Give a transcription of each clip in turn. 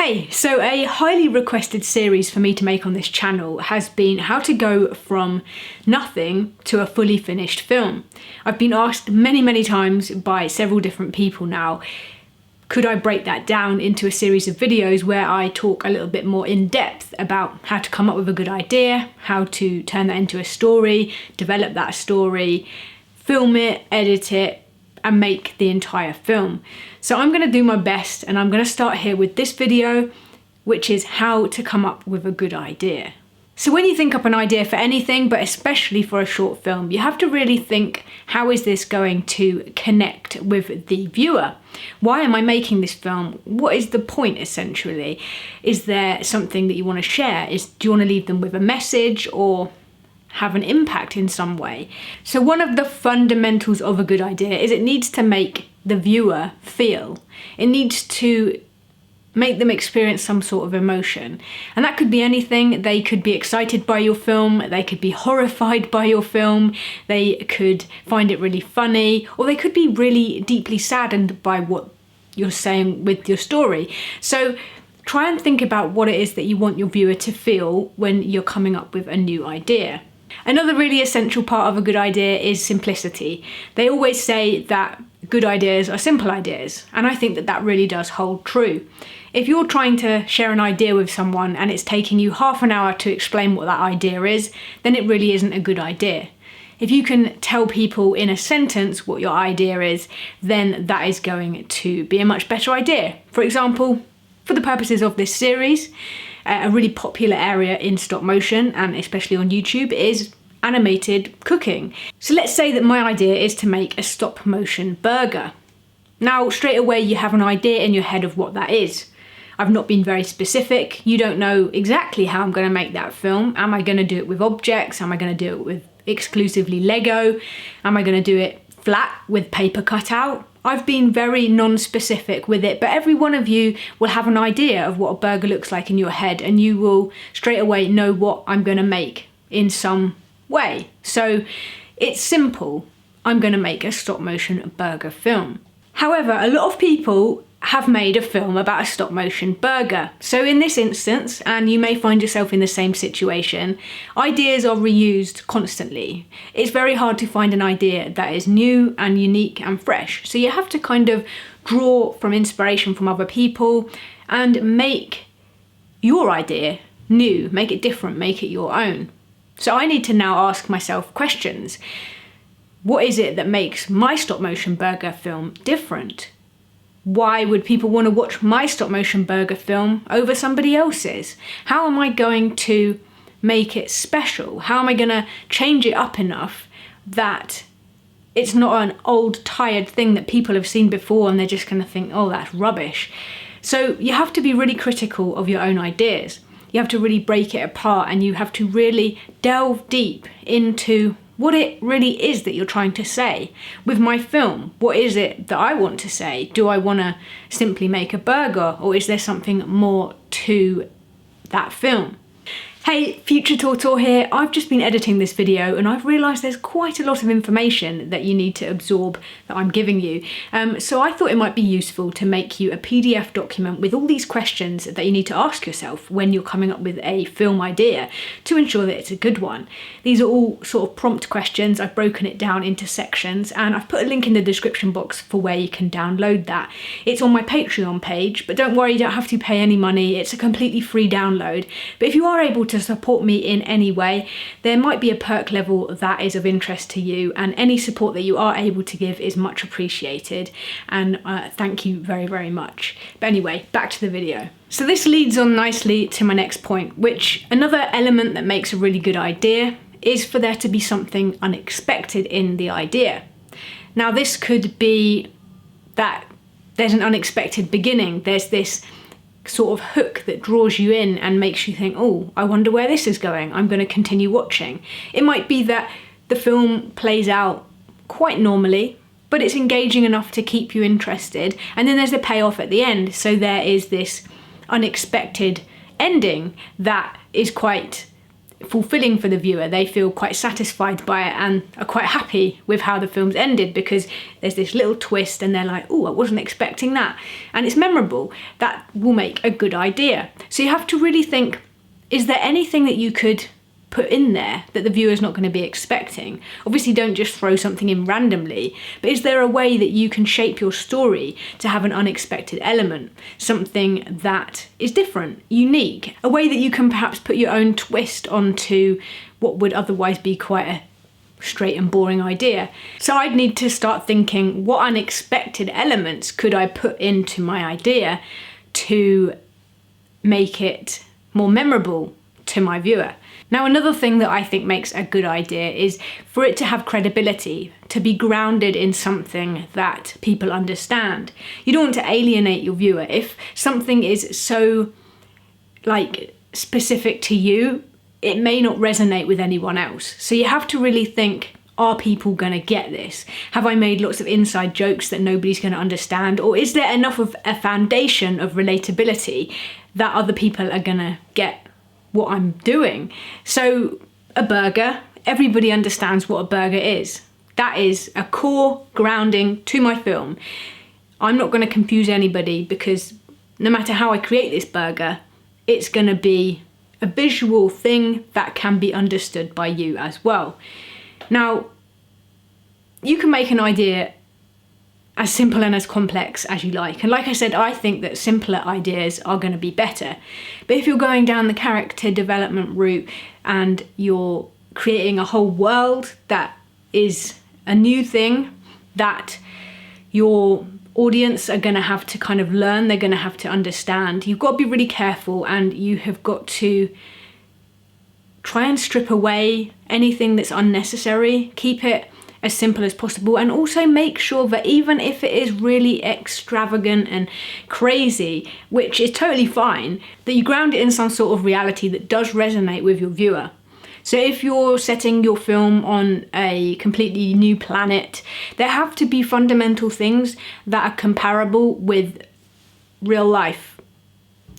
Hey, so a highly requested series for me to make on this channel has been how to go from nothing to a fully finished film. I've been asked many times by several different people now, could I break that down into a series of videos where I talk a little bit more in depth about how to come up with a good idea, how to turn that into a story, develop that story, film it, edit it, and make the entire film. So I'm going to do my best, and I'm going to start here with this video, which is how to come up with a good idea. So when you think up an idea for anything, but especially for a short film, you have to really think, how is this going to connect with the viewer? Why am I making this film? What is the point essentially? Is there something that you want to share? Do you want to leave them with a message or have an impact in some way? So one of the fundamentals of a good idea is it needs to make the viewer feel. It needs to make them experience some sort of emotion. And that could be anything. They could be excited by your film, they could be horrified by your film, they could find it really funny, or they could be really deeply saddened by what you're saying with your story. So try and think about what it is that you want your viewer to feel when you're coming up with a new idea. Another really essential part of a good idea is simplicity. They always say that good ideas are simple ideas, and I think that that really does hold true. If you're trying to share an idea with someone and it's taking you half an hour to explain what that idea is, then it really isn't a good idea. If you can tell people in a sentence what your idea is, then that is going to be a much better idea. For example, for the purposes of this series, a really popular area in stop motion, and especially on YouTube, is animated cooking. So let's say that my idea is to make a stop motion burger. Now, straight away you have an idea in your head of what that is. I've not been very specific. You don't know exactly how I'm going to make that film. Am I going to do it with objects? Am I going to do it with exclusively Lego? Am I going to do it flat with paper cut out? I've been very non-specific with it, but every one of you will have an idea of what a burger looks like in your head, and you will straight away know what I'm going to make in some way. So it's simple. I'm going to make a stop motion burger film. However, a lot of people have made a film about a stop motion burger. So in this instance, and you may find yourself in the same situation, ideas are reused constantly. It's very hard to find an idea that is new and unique and fresh. So you have to kind of draw from inspiration from other people and make your idea new, make it different, make it your own. So I need to now ask myself questions. What is it that makes my stop motion burger film different? Why would people want to watch my stop motion burger film over somebody else's? How am I going to make it special? How am I going to change it up enough that it's not an old tired thing that people have seen before and they're just going to think, oh, that's rubbish. So you have to be really critical of your own ideas. You have to really break it apart, and you have to really delve deep into what it really is that you're trying to say. With my film, what is it that I want to say? Do I want to simply make a burger, or is there something more to that film? Hey, Animatortor here. I've just been editing this video and I've realised there's quite a lot of information that you need to absorb that I'm giving you. So I thought it might be useful to make you a PDF document with all these questions that you need to ask yourself when you're coming up with a film idea to ensure that it's a good one. These are all sort of prompt questions. I've broken it down into sections, and I've put a link in the description box for where you can download that. It's on my Patreon page, but don't worry, you don't have to pay any money. It's a completely free download. But if you are able to support me in any way, there might be a perk level that is of interest to you, and any support that you are able to give is much appreciated, and thank you very much. But anyway, back to the video. So this leads on nicely to my next point, which another element that makes a really good idea is for there to be something unexpected in the idea. Now this could be that there's an unexpected beginning, there's this sort of hook that draws you in and makes you think, oh, I wonder where this is going, I'm going to continue watching. It might be that the film plays out quite normally, but it's engaging enough to keep you interested, and then there's the payoff at the end, so there is this unexpected ending that is quite fulfilling for the viewer. They feel quite satisfied by it and are quite happy with how the film's ended because there's this little twist and they're like, oh, I wasn't expecting that. And it's memorable. That will make a good idea. So you have to really think, is there anything that you could put in there that the viewer's not going to be expecting? Obviously don't just throw something in randomly, but is there a way that you can shape your story to have an unexpected element, something that is different, unique, a way that you can perhaps put your own twist onto what would otherwise be quite a straight and boring idea? So I'd need to start thinking, what unexpected elements could I put into my idea to make it more memorable to my viewer? Now, another thing that I think makes a good idea is for it to have credibility, to be grounded in something that people understand. You don't want to alienate your viewer. If something is so specific to you, it may not resonate with anyone else. So you have to really think, are people going to get this? Have I made lots of inside jokes that nobody's going to understand? Or is there enough of a foundation of relatability that other people are going to get what I'm doing? So a burger, everybody understands what a burger is. That is a core grounding to my film. I'm not going to confuse anybody because no matter how I create this burger, it's going to be a visual thing that can be understood by you as well. Now, you can make an idea as simple and as complex as you like. And like I said, I think that simpler ideas are going to be better. But if you're going down the character development route and you're creating a whole world that is a new thing that your audience are going to have to kind of learn, they're going to have to understand, you've got to be really careful, and you have got to try and strip away anything that's unnecessary. Keep it as simple as possible, and also make sure that even if it is really extravagant and crazy, which is totally fine, that you ground it in some sort of reality that does resonate with your viewer. So if you're setting your film on a completely new planet, there have to be fundamental things that are comparable with real life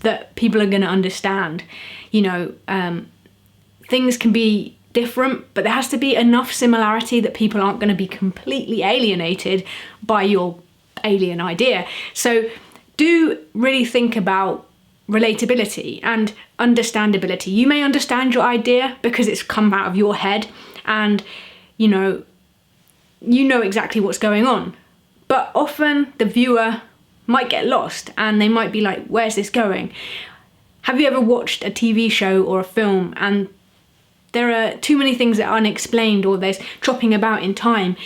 that people are going to understand. Things can be different, but there has to be enough similarity that people aren't going to be completely alienated by your alien idea. So do really think about relatability and understandability. You may understand your idea because it's come out of your head and you know exactly what's going on, but often the viewer might get lost and they might be like, where's this going? Have you ever watched a TV show or a film and there are too many things that are unexplained, or there's chopping about in time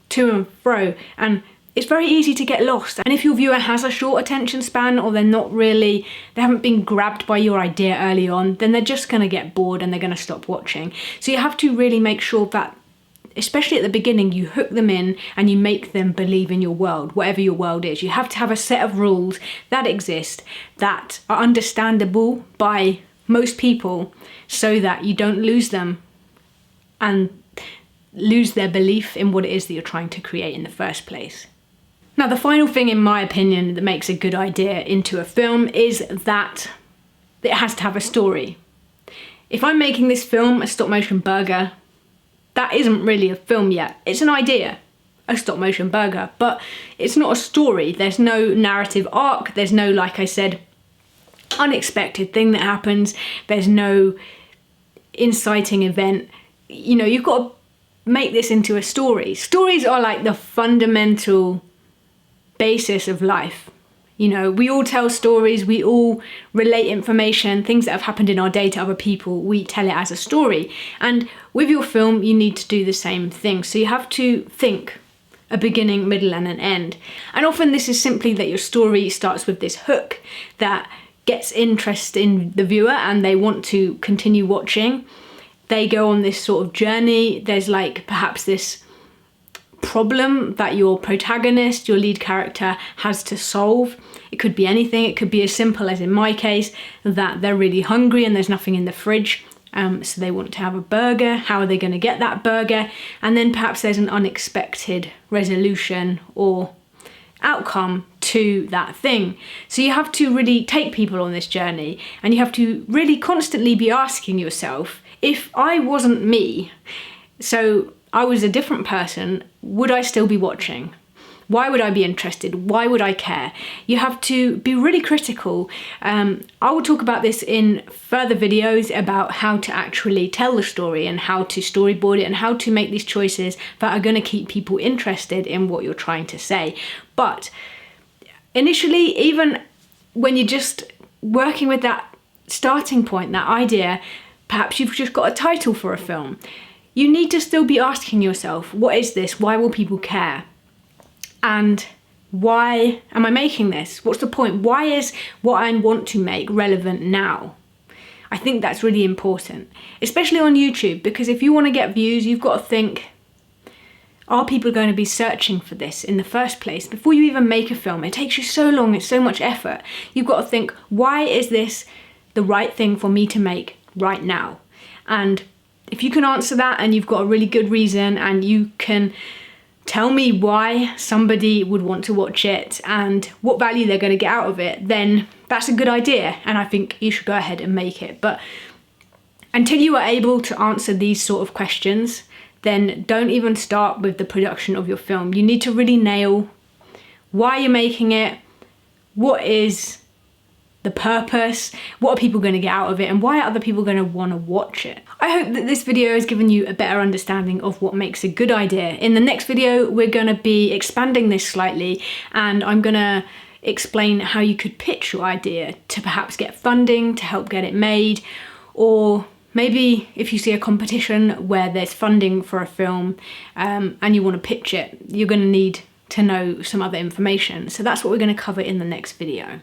to and fro, and it's very easy to get lost? And if your viewer has a short attention span, or they haven't been grabbed by your idea early on, then they're just going to get bored and they're going to stop watching. So you have to really make sure that, especially at the beginning, you hook them in and you make them believe in your world, whatever your world is. You have to have a set of rules that exist, that are understandable by most people, so that you don't lose them and lose their belief in what it is that you're trying to create in the first place. Now, the final thing, in my opinion, that makes a good idea into a film is that it has to have a story. If I'm making this film, a stop motion burger, that isn't really a film yet. It's an idea, a stop motion burger, but it's not a story. There's no narrative arc. There's no, like I said, unexpected thing that happens. There's no inciting event. You've got to make this into a story. Stories are like the fundamental basis of life. We all tell stories, we all relate information, things that have happened in our day to other people, we tell it as a story. And with your film, you need to do the same thing. So you have to think a beginning, middle, and an end. And often this is simply that your story starts with this hook that gets interest in the viewer and they want to continue watching. They go on this sort of journey. There's perhaps this problem that your protagonist, your lead character, has to solve. It could be anything. It could be as simple as, in my case, that they're really hungry and there's nothing in the fridge. So they want to have a burger. How are they going to get that burger? And then perhaps there's an unexpected resolution or outcome to that thing. So you have to really take people on this journey, and you have to really constantly be asking yourself, if I wasn't me, so I was a different person, would I still be watching? Why would I be interested? Why would I care? You have to be really critical. I will talk about this in further videos about how to actually tell the story and how to storyboard it and how to make these choices that are going to keep people interested in what you're trying to say. But initially, even when you're just working with that starting point, that idea, perhaps you've just got a title for a film, you need to still be asking yourself, what is this? Why will people care? And why am I making this? What's the point? Why is what I want to make relevant now? I think that's really important, especially on YouTube, because if you want to get views, you've got to think, are people going to be searching for this in the first place? Before you even make a film, it takes you so long, it's so much effort. You've got to think, why is this the right thing for me to make right now? And if you can answer that and you've got a really good reason and you can tell me why somebody would want to watch it and what value they're going to get out of it, then that's a good idea, and I think you should go ahead and make it. But until you are able to answer these sort of questions, then don't even start with the production of your film. You need to really nail why you're making it, what is the purpose, what are people going to get out of it, and why are other people going to want to watch it. I hope that this video has given you a better understanding of what makes a good idea. In the next video, we're going to be expanding this slightly, and I'm going to explain how you could pitch your idea to perhaps get funding to help get it made, or maybe if you see a competition where there's funding for a film and you want to pitch it, you're going to need to know some other information. So that's what we're going to cover in the next video.